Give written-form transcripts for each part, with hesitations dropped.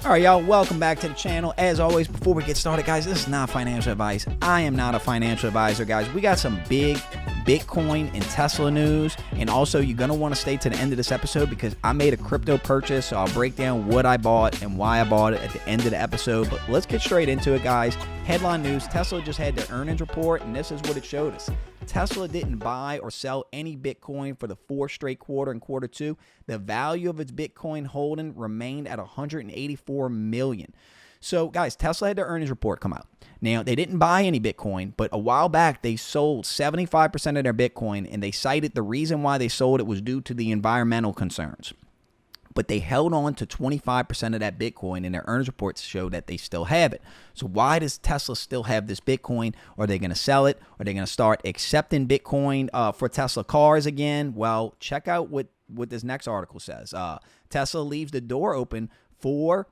All right, y'all, welcome back to the channel. As always, before we get started, guys, this is not financial advice. I am not a financial advisor, guys. We got some big Bitcoin and Tesla news, and also you're going to want to stay to the end of this episode because I made a crypto purchase, so I'll break down what I bought and why I bought it at the end of the episode. But let's get straight into it, guys. Headline news: Tesla just had their earnings report, and this is what it showed us. Tesla didn't buy or sell any Bitcoin for the fourth straight quarter in quarter two. The value of its Bitcoin holding remained at 184 million. So, guys, Tesla had their earnings report come out. Now, they didn't buy any Bitcoin, but a while back, they sold 75% of their Bitcoin, and they cited the reason why they sold it was due to the environmental concerns. But they held on to 25% of that Bitcoin, and their earnings reports show that they still have it. So why does Tesla still have this Bitcoin? Are they going to sell it? Are they going to start accepting Bitcoin for Tesla cars again? Well, check out what this next article says. Tesla leaves the door open for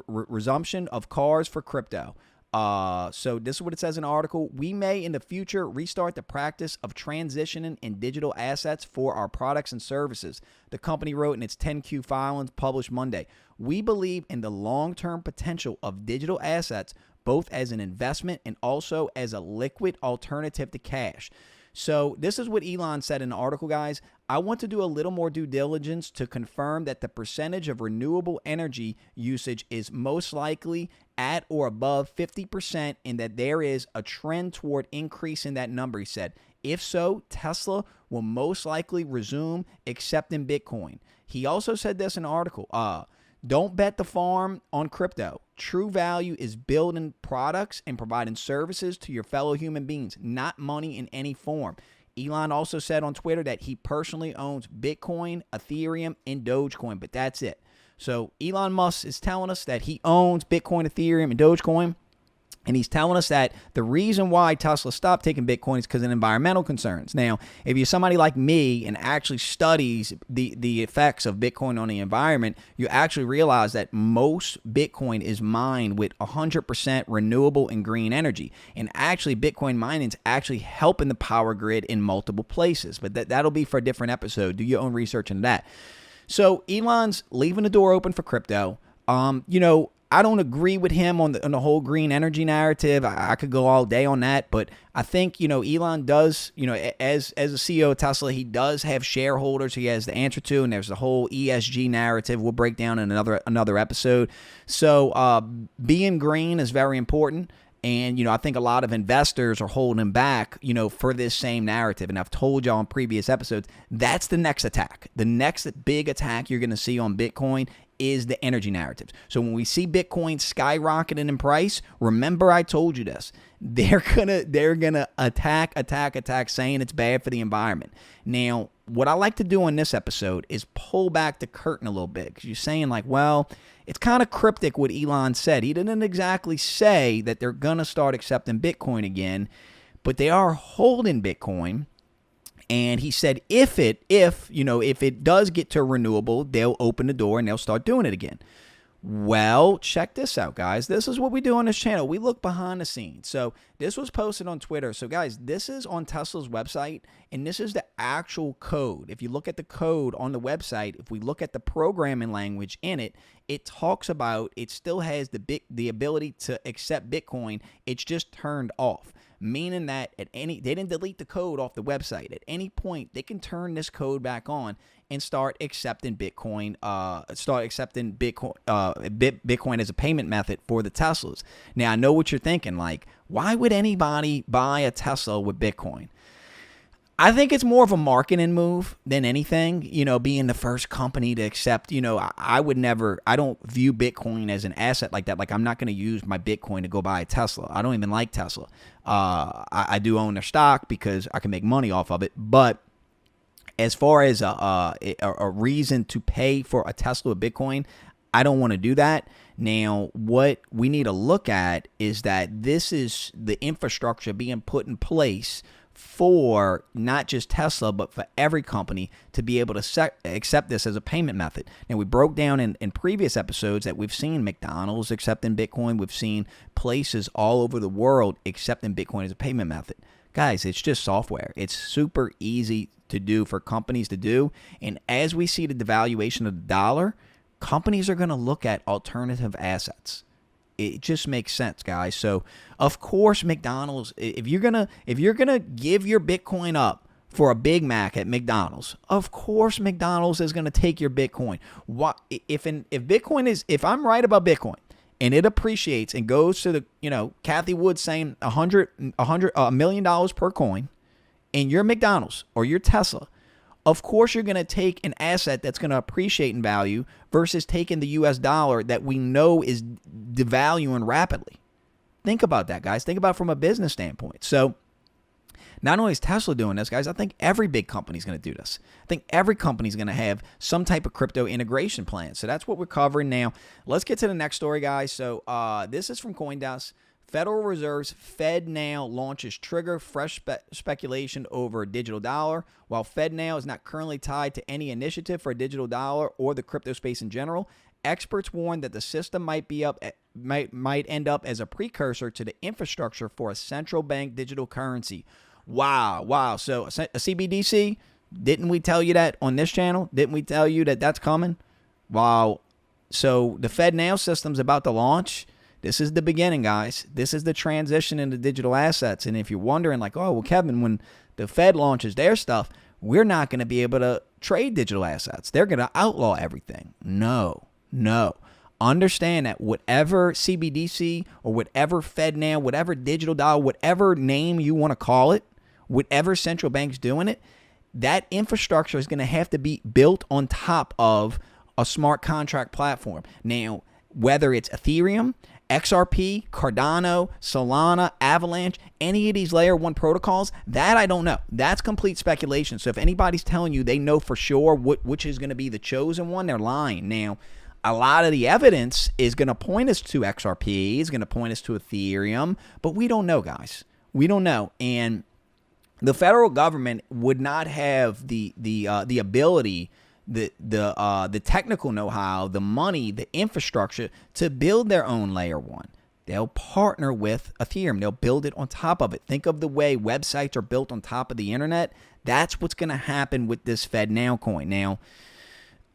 resumption of cars for crypto. So this is what it says in the article. We may in the future restart the practice of transitioning in digital assets for our products and services, the company wrote in its 10Q filings published Monday. We believe in the long-term potential of digital assets, both as an investment and also as a liquid alternative to cash. So this is what Elon said in the article, guys. I want to do a little more due diligence to confirm that the percentage of renewable energy usage is most likely at or above 50% and that there is a trend toward increasing that number, he said. If so, Tesla will most likely resume accepting Bitcoin. He also said this in the article. Don't bet the farm on crypto. True value is building products and providing services to your fellow human beings, not money in any form. Elon also said on Twitter that he personally owns Bitcoin, Ethereum, and Dogecoin, but that's it. So Elon Musk is telling us that he owns Bitcoin, Ethereum, and Dogecoin. And he's telling us that the reason why Tesla stopped taking Bitcoin is because of environmental concerns. Now, if you're somebody like me and actually studies the effects of Bitcoin on the environment, you actually realize that most Bitcoin is mined with 100% renewable and green energy. And actually, Bitcoin mining is actually helping the power grid in multiple places. But that'll be for a different episode. Do your own research into that. So Elon's leaving the door open for crypto. I don't agree with him on the whole green energy narrative. I could go all day on that, but I think, Elon does, as a CEO of Tesla, he does have shareholders he has to answer to, and there's the whole ESG narrative we'll break down in another episode. So being green is very important. And, I think a lot of investors are holding back, for this same narrative. And I've told y'all in previous episodes, that's the next attack. The next big attack you're going to see on Bitcoin is the energy narrative. So when we see Bitcoin skyrocketing in price, remember I told you this. They're gonna attack, saying it's bad for the environment. Now, what I like to do in this episode is pull back the curtain a little bit, because you're saying like, well, it's kind of cryptic what Elon said. He didn't exactly say that they're gonna start accepting Bitcoin again, but they are holding Bitcoin. And he said if it does get to renewable, they'll open the door and they'll start doing it again. Well, check this out, guys. This is what we do on this channel. We look behind the scenes. So this was posted on Twitter. So, guys, this is on Tesla's website, and this is the actual code. If you look at the code on the website, if we look at the programming language in it, it talks about it still has the ability to accept Bitcoin. It's just turned off. Meaning that they didn't delete the code off the website. At any point, they can turn this code back on and start accepting Bitcoin. Bitcoin as a payment method for the Teslas. Now, I know what you're thinking. Like, why would anybody buy a Tesla with Bitcoin? I think it's more of a marketing move than anything, being the first company to accept, I don't view Bitcoin as an asset like that. Like, I'm not going to use my Bitcoin to go buy a Tesla. I don't even like Tesla. I do own their stock because I can make money off of it. But as far as a reason to pay for a Tesla with Bitcoin, I don't want to do that. Now, what we need to look at is that this is the infrastructure being put in place for not just Tesla, but for every company to be able to accept this as a payment method. Now, we broke down in previous episodes that we've seen McDonald's accepting Bitcoin. We've seen places all over the world accepting Bitcoin as a payment method. Guys, it's just software. It's super easy to do for companies to do. And as we see the devaluation of the dollar, companies are going to look at alternative assets. It just makes sense, guys. So, of course, McDonald's, if you're going to give your Bitcoin up for a Big Mac at McDonald's, of course McDonald's is going to take your Bitcoin. What if I'm right about Bitcoin and it appreciates and goes to the, Kathy Wood saying $1 million per coin, and you're McDonald's or you're Tesla, of course you're going to take an asset that's going to appreciate in value versus taking the US dollar that we know is devaluing rapidly. Think about that, guys. Think about it from a business standpoint. So not only is Tesla doing this, guys, I think every big company is going to do this. I think every company is going to have some type of crypto integration plan. So that's what we're covering now. Let's get to the next story, guys. So this is from CoinDesk. Federal Reserve's FedNow launches trigger fresh speculation over a digital dollar. While FedNow is not currently tied to any initiative for a digital dollar or the crypto space in general, experts warn that the system might end up as a precursor to the infrastructure for a central bank digital currency. Wow. So a CBDC, didn't we tell you that on this channel? Didn't we tell you that that's coming? Wow. So the FedNow system's about to launch. This is the beginning, guys. This is the transition into digital assets. And if you're wondering, like, oh, well, Kevin, when the Fed launches their stuff, we're not going to be able to trade digital assets. They're going to outlaw everything. No. Understand that whatever CBDC or whatever FedNow, whatever digital dollar, whatever name you want to call it, whatever central bank's doing it, that infrastructure is going to have to be built on top of a smart contract platform. Now, whether it's Ethereum, XRP, Cardano, Solana, Avalanche, any of these layer 1 protocols, that I don't know. That's complete speculation. So if anybody's telling you they know for sure which is going to be the chosen one, they're lying. Now, a lot of the evidence is going to point us to XRP, is going to point us to Ethereum, but we don't know, guys. We don't know. And the federal government would not have the ability, the technical know-how, the money, the infrastructure to build their own layer 1. They'll partner with Ethereum. They'll build it on top of it. Think of the way websites are built on top of the internet. That's what's going to happen with this FedNow coin. Now,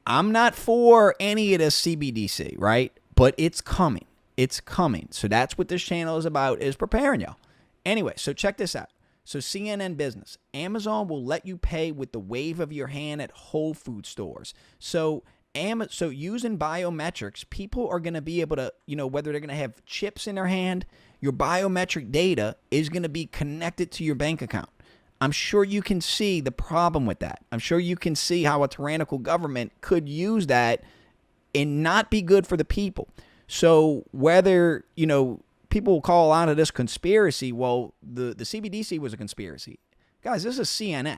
I'm not for any of this CBDC, right? But it's coming. It's coming. So that's what this channel is about, is preparing y'all. Anyway, so check this out. So CNN Business, Amazon will let you pay with the wave of your hand at Whole Food stores. So using biometrics, people are going to be able to, whether they're going to have chips in their hand, your biometric data is going to be connected to your bank account. I'm sure you can see the problem with that. I'm sure you can see how a tyrannical government could use that and not be good for the people. So whether, people will call out of this conspiracy, well, the CBDC was a conspiracy. Guys, this is CNN.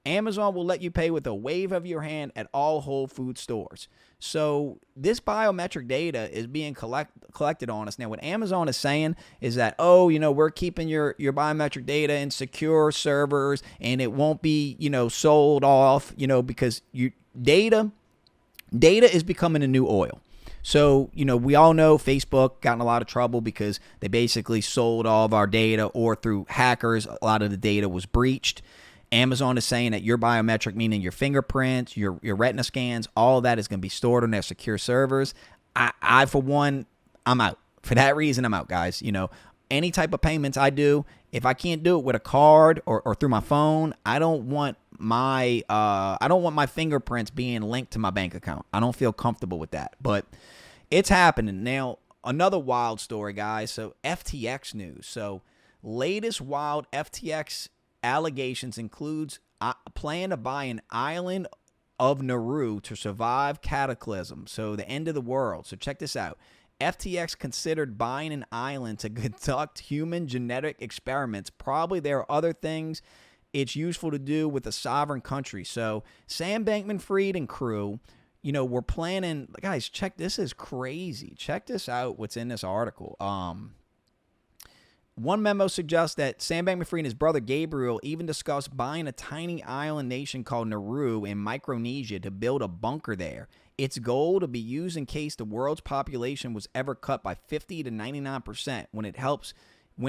Amazon will let you pay with a wave of your hand at all Whole Food stores. So this biometric data is being collected on us. Now, what Amazon is saying is that, we're keeping your biometric data in secure servers and it won't be, sold off, because data is becoming a new oil. So, we all know Facebook got in a lot of trouble because they basically sold all of our data, or through hackers, a lot of the data was breached. Amazon is saying that your biometric, meaning your fingerprints, your retina scans, all of that is going to be stored on their secure servers. I for one, I'm out. For that reason, I'm out, guys. Any type of payments I do, if I can't do it with a card or through my phone, I don't want my fingerprints being linked to my bank account. I don't feel comfortable with that. But it's happening. Now, another wild story, guys. So FTX news. So latest wild FTX allegations includes a plan to buy an island of Nauru to survive cataclysm. So the end of the world. So check this out. FTX considered buying an island to conduct human genetic experiments. Probably there are other things it's useful to do with a sovereign country. So Sam Bankman-Fried and crew, we're planning. Guys, check, this is crazy. Check this out, what's in this article. One memo suggests that Sam Bankman-Fried and his brother Gabriel even discussed buying a tiny island nation called Nauru in Micronesia to build a bunker there. Its goal to be used in case the world's population was ever cut by 50 to 99%. When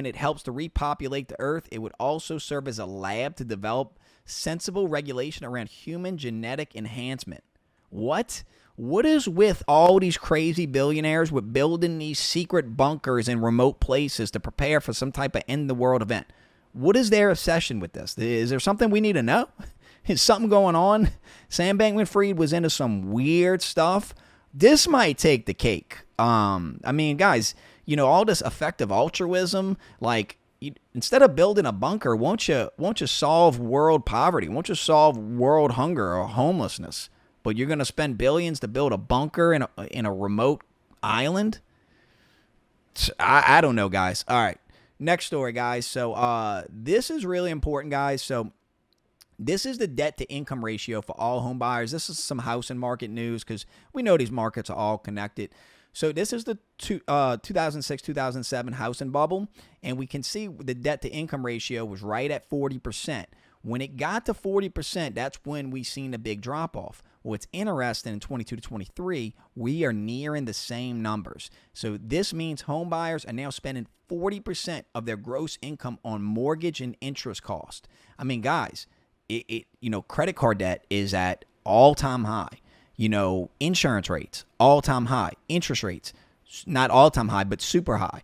it helps to repopulate the earth, it would also serve as a lab to develop sensible regulation around human genetic enhancement. What? What is with all these crazy billionaires with building these secret bunkers in remote places to prepare for some type of end-of-the-world event? What is their obsession with this? Is there something we need to know? Is something going on? Sam Bankman-Fried was into some weird stuff. This might take the cake. I mean, guys, all this effective altruism, like, instead of building a bunker, won't you solve world poverty? Won't you solve world hunger or homelessness? But you're going to spend billions to build a bunker in a remote island? I don't know, guys. All right. Next story, guys. So this is really important, guys. So this is the debt-to-income ratio for all home buyers. This is some housing market news because we know these markets are all connected. So this is the 2006-2007 housing bubble, and we can see the debt-to-income ratio was right at 40%. When it got to 40%, that's when we seen a big drop-off. What's interesting in 22 to 23, we are nearing the same numbers. So this means home buyers are now spending 40% of their gross income on mortgage and interest cost. I mean, guys, credit card debt is at all-time high. Insurance rates, all-time high. Interest rates, not all-time high, but super high.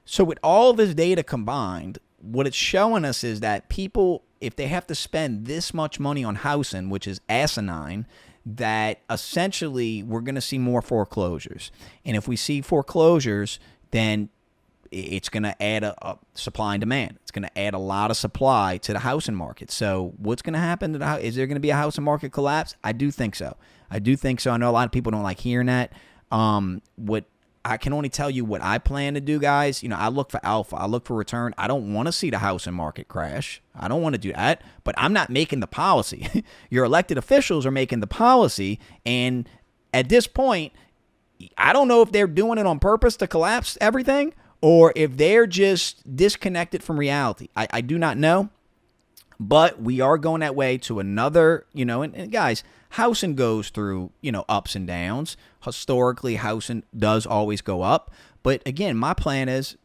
So with all this data combined, what it's showing us is that people, if they have to spend this much money on housing, which is asinine, that essentially we're going to see more foreclosures. And if we see foreclosures, then it's going to add a supply and demand. It's going to add a lot of supply to the housing market. So what's going to happen to the house? Is there going to be a housing market collapse? I do think so. I know a lot of people don't like hearing that. What I can only tell you what I plan to do, guys. I look for alpha. I look for return. I don't want to see the housing market crash. I don't want to do that. But I'm not making the policy. Your elected officials are making the policy. And at this point, I don't know if they're doing it on purpose to collapse everything or if they're just disconnected from reality. I do not know. But we are going that way to another, and guys, housing goes through, ups and downs. Historically, housing does always go up. But again, my plan is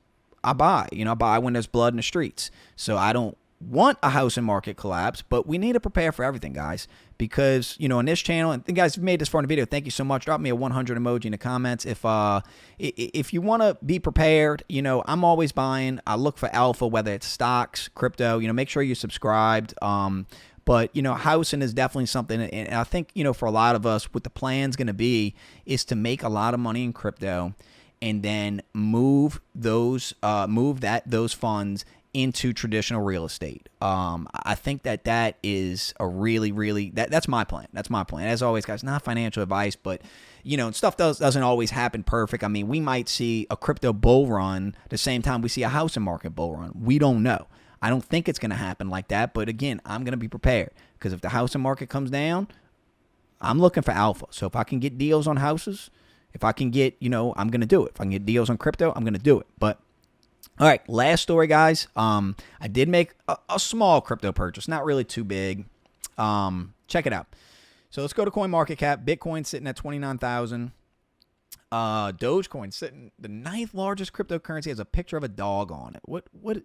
I buy when there's blood in the streets. So I don't want a housing market collapse, but we need to prepare for everything, guys, because, on this channel, and guys, if you made this far in the video, thank you so much. Drop me a 100 emoji in the comments. If you want to be prepared, I'm always buying. I look for alpha, whether it's stocks, crypto, make sure you're subscribed. But, housing is definitely something. And I think, for a lot of us, what the plan's going to be is to make a lot of money in crypto and then move those funds into traditional real estate. I think that is a really, that's my plan. That's my plan. As always, guys, not financial advice, but, stuff doesn't always happen perfect. I mean, we might see a crypto bull run the same time we see a housing market bull run. We don't know. I don't think it's going to happen like that. But again, I'm going to be prepared because if the housing market comes down, I'm looking for alpha. So if I can get deals on houses, if I can get, I'm going to do it. If I can get deals on crypto, I'm going to do it. But all right, last story, guys. I did make a small crypto purchase, not really too big. Check it out. So let's go to CoinMarketCap. Bitcoin sitting at 29,000. Dogecoin sitting the 9th largest cryptocurrency, has a picture of a dog on it. What?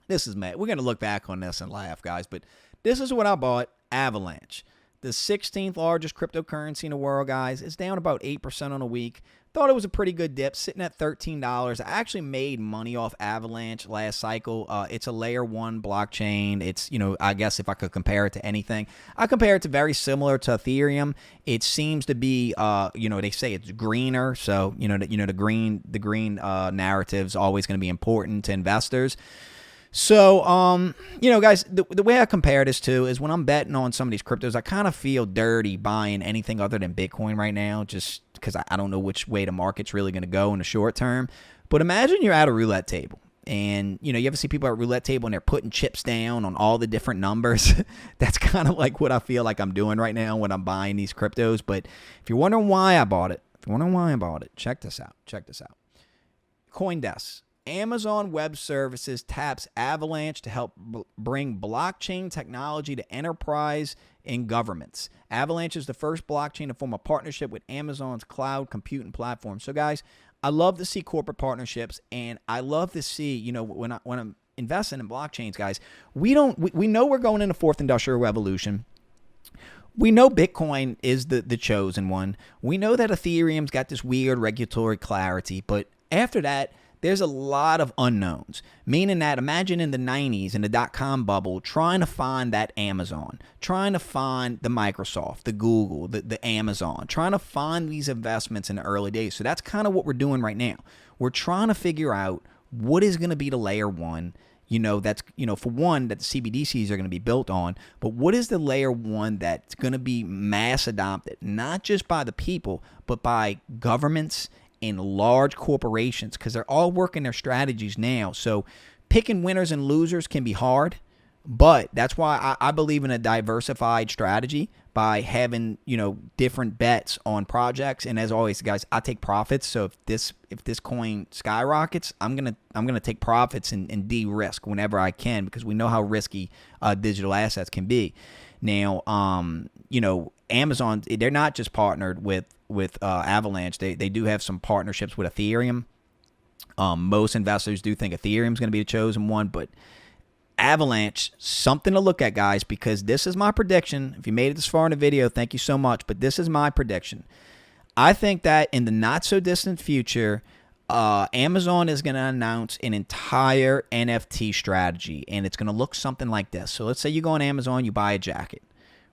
This is mad. We're going to look back on this and laugh, guys. But this is what I bought. Avalanche, the 16th largest cryptocurrency in the world, guys. It's down about 8% on a week. Thought it was a pretty good dip, sitting at $13. I actually made money off Avalanche last cycle. It's a layer 1 blockchain. It's, I guess if I could compare it to anything, I compare it to very similar to Ethereum. It seems to be, they say it's greener. So, the green narrative's always going to be important to investors. So, guys, the way I compare this to is when I'm betting on some of these cryptos, I kind of feel dirty buying anything other than Bitcoin right now, just because I don't know which way the market's really going to go in the short term. But imagine you're at a roulette table and, you ever see people at a roulette table and they're putting chips down on all the different numbers? That's kind of like what I feel like I'm doing right now when I'm buying these cryptos. But if you're wondering why I bought it, check this out. CoinDesk. Amazon Web Services taps Avalanche to help bring blockchain technology to enterprise and governments. Avalanche is the first blockchain to form a partnership with Amazon's cloud computing platform. So, guys, I love to see corporate partnerships, and I love to see, when I'm investing in blockchains, guys, we know we're going into fourth industrial revolution. we know Bitcoin is the chosen one. We know that Ethereum's got this weird regulatory clarity, but after that, there's a lot of unknowns. Meaning that imagine in the 90s, in the dot-com bubble, trying to find that Amazon, trying to find the Microsoft, the Google, the Amazon, trying to find these investments in the early days. So that's kind of what we're doing right now. We're trying to figure out what is going to be the layer one, that's, for one, that the CBDCs are going to be built on, but what is the layer one that's going to be mass adopted, not just by the people, but by governments and large corporations, because they're all working their strategies now. So picking winners and losers can be hard, but that's why I believe in a diversified strategy by having, different bets on projects. And as always, guys, I take profits. So if this coin skyrockets, I'm gonna take profits and de-risk whenever I can, because we know how risky digital assets can be. Now, Amazon, they're not just partnered with Avalanche. They do have some partnerships with Ethereum. Most investors do think Ethereum is going to be the chosen one, but Avalanche, something to look at, guys, because this is my prediction. If you made it this far in the video, thank you so much, but this is my prediction. I think that in the not-so-distant future, Amazon is going to announce an entire NFT strategy, and it's going to look something like this. So let's say you go on Amazon, you buy a jacket,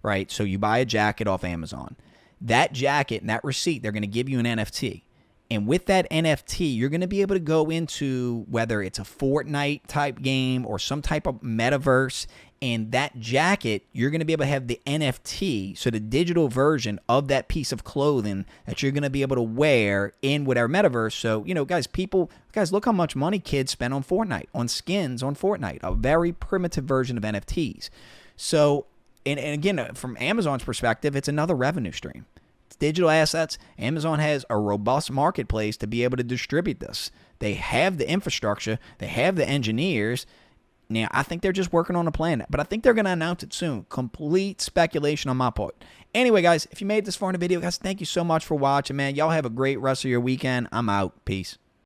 right? So you buy a jacket off Amazon. That jacket and that receipt, they're going to give you an NFT. And with that NFT, you're going to be able to go into whether it's a Fortnite type game or some type of metaverse. And that jacket, you're going to be able to have the NFT, so the digital version of that piece of clothing that you're going to be able to wear in whatever metaverse. So, guys, look how much money kids spend on Fortnite, on skins on Fortnite, a very primitive version of NFTs. So, and again, from Amazon's perspective, it's another revenue stream. Digital assets. Amazon has a robust marketplace to be able to distribute this. They have the infrastructure. They have the engineers. Now, I think they're just working on a plan, but I think they're going to announce it soon. Complete speculation on my part. Anyway, guys, if you made this far in the video, guys, thank you so much for watching, man. Y'all have a great rest of your weekend. I'm out. Peace.